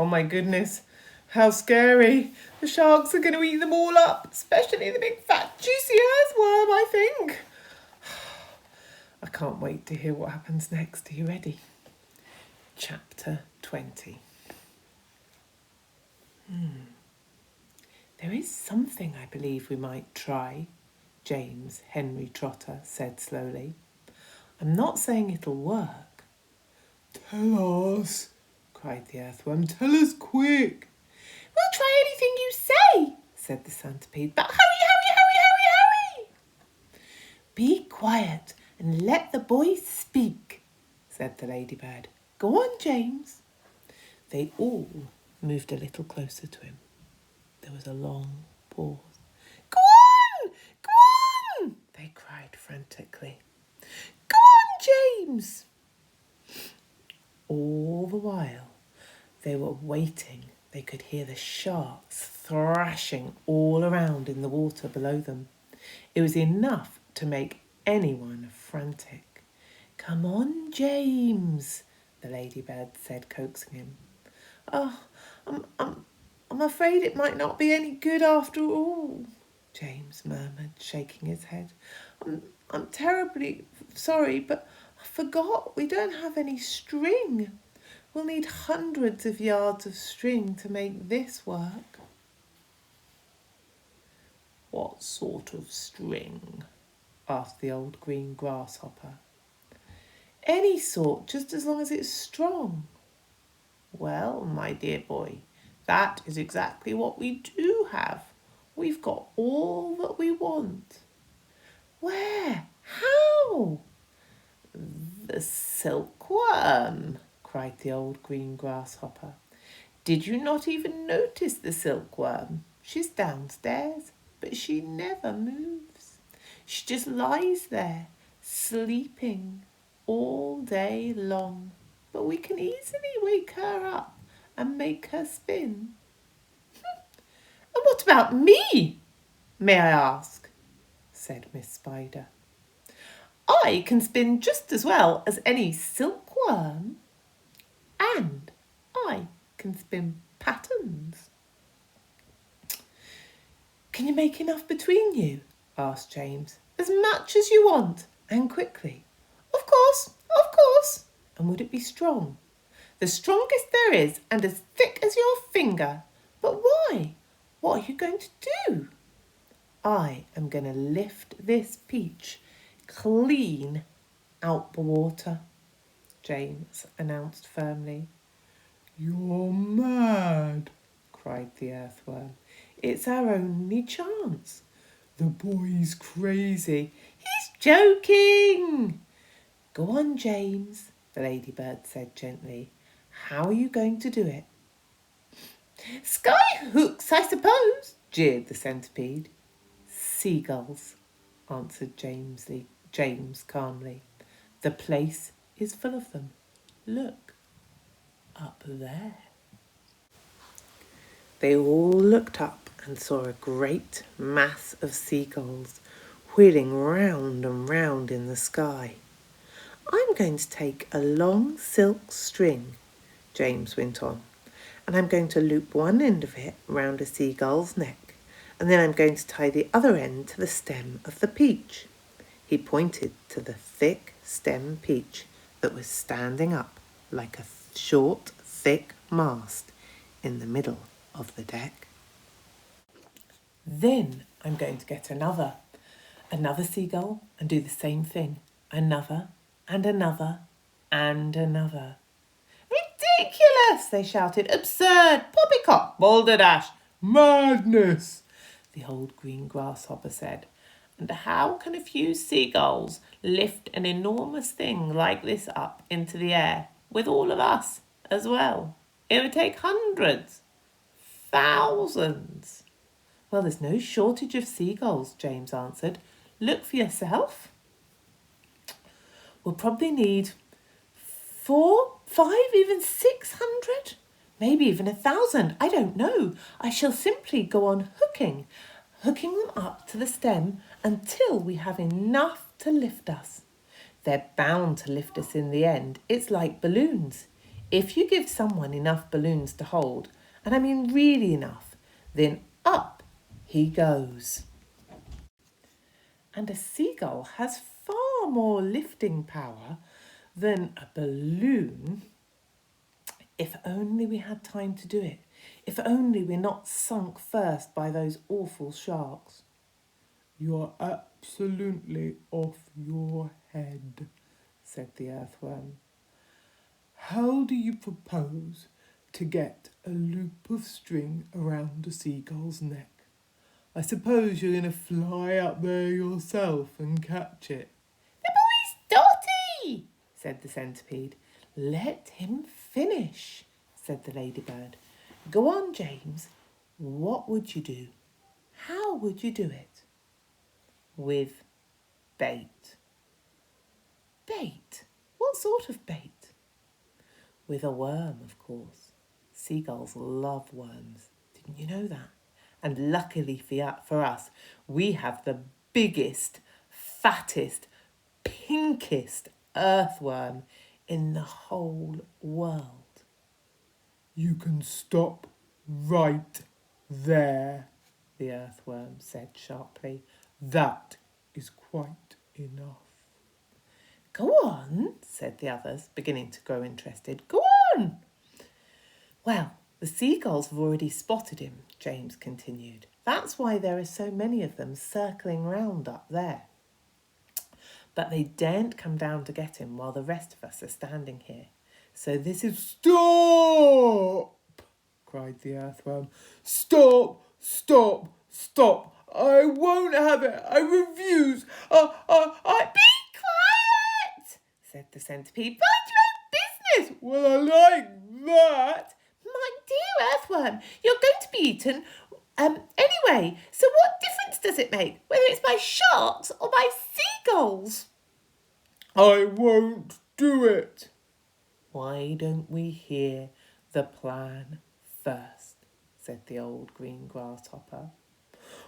Oh my goodness, how scary. The sharks are going to eat them all up, especially the big fat juicy earthworm, I think. I can't wait to hear what happens next. Are you ready? Chapter 20. There is something I believe we might try, James Henry Trotter said slowly. I'm not saying it'll work. Tell us, cried the earthworm. Tell us quick. We'll try anything you say, said the centipede. But hurry. Be quiet and let the boy speak, said the ladybird. Go on, James. They all moved a little closer to him. There was a long pause. Go on, they cried frantically. Go on, James. All the while they were waiting, they could hear the sharks thrashing all around in the water below them. It was enough to make anyone frantic. Come on, James, the ladybird said, coaxing him. Oh, I'm afraid it might not be any good after all, James murmured, shaking his head. I'm terribly sorry, but I forgot we don't have any string. We'll need hundreds of yards of string to make this work. What sort of string? Asked the old green grasshopper. Any sort, just as long as it's strong. Well, my dear boy, that is exactly what we do have. We've got all that we want. Where? How? The silkworm, cried the old green grasshopper. Did you not even notice the silkworm? She's downstairs, but she never moves. She just lies there, sleeping all day long. But we can easily wake her up and make her spin. And what about me, may I ask? Said Miss Spider. I can spin just as well as any silkworm, and I can spin patterns. Can you make enough between you? Asked James. As much as you want, and quickly. Of course. And would it be strong? The strongest there is, and as thick as your finger. But why? What are you going to do? I am going to lift this peach clean out the water, James announced firmly. You're mad, cried the earthworm. It's our only chance. The boy's crazy. He's joking. Go on, James, the ladybird said gently. How are you going to do it? Sky hooks, I suppose, jeered the centipede. Seagulls, answered James calmly. The place is full of them. Look, up there. They all looked up and saw a great mass of seagulls wheeling round and round in the sky. I'm going to take a long silk string, James went on, and I'm going to loop one end of it round a seagull's neck, and then I'm going to tie the other end to the stem of the peach. He pointed to the thick stem peach that was standing up like a short, thick mast in the middle of the deck. Then I'm going to get another seagull and do the same thing. Another and another and another. Ridiculous, they shouted. Absurd, poppycock, balderdash, madness, the old green grasshopper said. And how can a few seagulls lift an enormous thing like this up into the air with all of us as well? It would take hundreds, thousands. Well, there's no shortage of seagulls, James answered. Look for yourself. We'll probably need 4, 5, even 600, maybe even 1,000. I don't know. I shall simply go on hooking them up to the stem until we have enough to lift us. They're bound to lift us in the end. It's like balloons. If you give someone enough balloons to hold, and I mean really enough, then up he goes. And a seagull has far more lifting power than a balloon. If only we had time to do it. If only we're not sunk first by those awful sharks. You're absolutely off your head, said the earthworm. How do you propose to get a loop of string around a seagull's neck? I suppose you're going to fly up there yourself and catch it. The boy's dotty, said the centipede. Let him finish, said the ladybird. Go on, James. What would you do? How would you do it? With bait. Bait? What sort of bait? With a worm, of course. Seagulls love worms. Didn't you know that? And luckily for us, we have the biggest, fattest, pinkest earthworm in the whole world. You can stop right there, the earthworm said sharply. That is quite enough. Go on, said the others, beginning to grow interested. Go on. Well, the seagulls have already spotted him, James continued. That's why there are so many of them circling round up there. But they daren't come down to get him while the rest of us are standing here. So this is... Stop! Cried the earthworm. Stop! Stop! Stop! I won't have it! I refuse! Be quiet! Said the centipede. Mind your own business! Well, I like that! My dear earthworm, you're going to be eaten anyway, so what difference does it make, whether it's by sharks or by seagulls? I won't do it. Why don't we hear the plan first, said the old green grasshopper.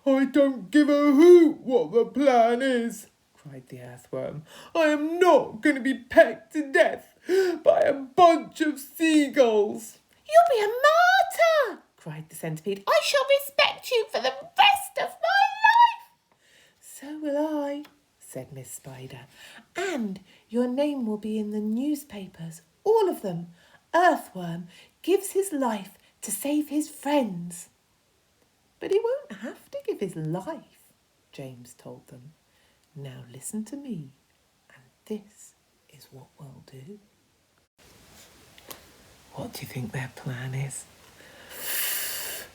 I don't give a hoot what the plan is, cried the earthworm. I am not going to be pecked to death by a bunch of seagulls. You'll be a martyr, cried the centipede. I shall respect you for the rest of my life. So will I, said Miss Spider. And your name will be in the newspapers, all of them. Earthworm gives his life to save his friends. But he won't have to give his life, James told them. Now listen to me, and this is what we'll do. What do you think their plan is?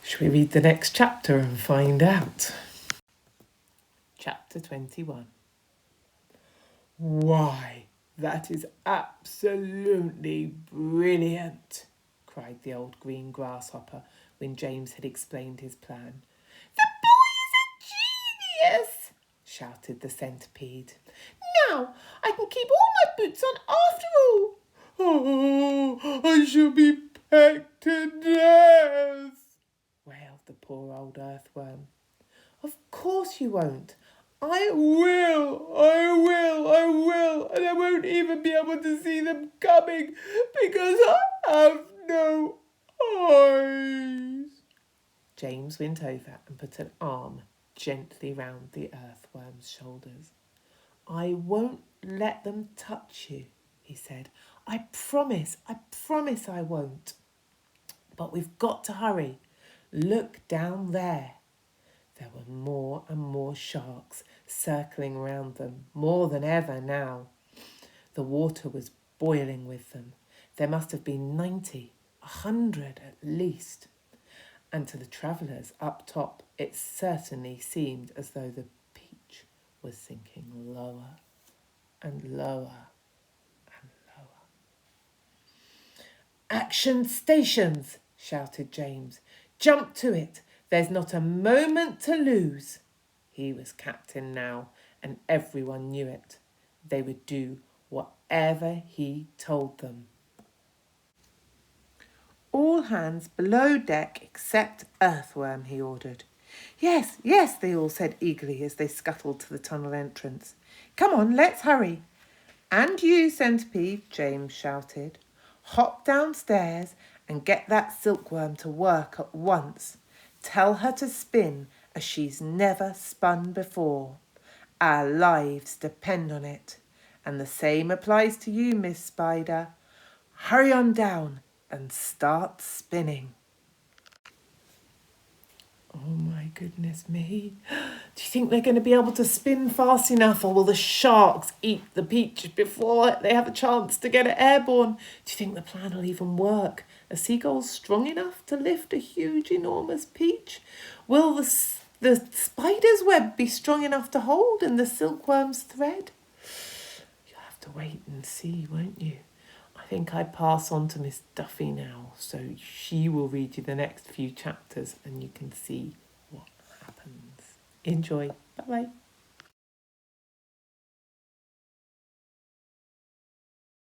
Shall we read the next chapter and find out? Chapter 21. Why, that is absolutely brilliant, cried the old green grasshopper when James had explained his plan. The boy is a genius, shouted the centipede. Now I can keep all my boots on after all. Oh, I shall be pecked to death, wailed the poor old earthworm. Of course you won't. I will, and I won't even be able to see them coming because I have no eyes. James went over and put an arm gently round the earthworm's shoulders. I won't let them touch you, he said. I promise I won't. But we've got to hurry. Look down there. There were more and more sharks circling round them, more than ever now. The water was boiling with them. There must have been 90, 100 at least. And to the travellers up top, it certainly seemed as though the beach was sinking lower and lower and lower. Action stations, shouted James. Jump to it. There's not a moment to lose. He was captain now, and everyone knew it. They would do whatever he told them. All hands below deck except Earthworm, he ordered. Yes, yes, they all said eagerly as they scuttled to the tunnel entrance. Come on, let's hurry. And you, Centipede, James shouted. Hop downstairs and get that silkworm to work at once. Tell her to spin as she's never spun before. Our lives depend on it. And the same applies to you, Miss Spider. Hurry on down and start spinning. Oh my goodness me. Do you think they're going to be able to spin fast enough, or will the sharks eat the peach before they have a chance to get it airborne? Do you think the plan will even work? Are seagulls strong enough to lift a huge, enormous peach? Will the spider's web be strong enough to hold in the silkworm's thread? You'll have to wait and see, won't you? I think I pass on to Miss Duffy now, so she will read you the next few chapters and you can see what happens. Enjoy. Bye-bye.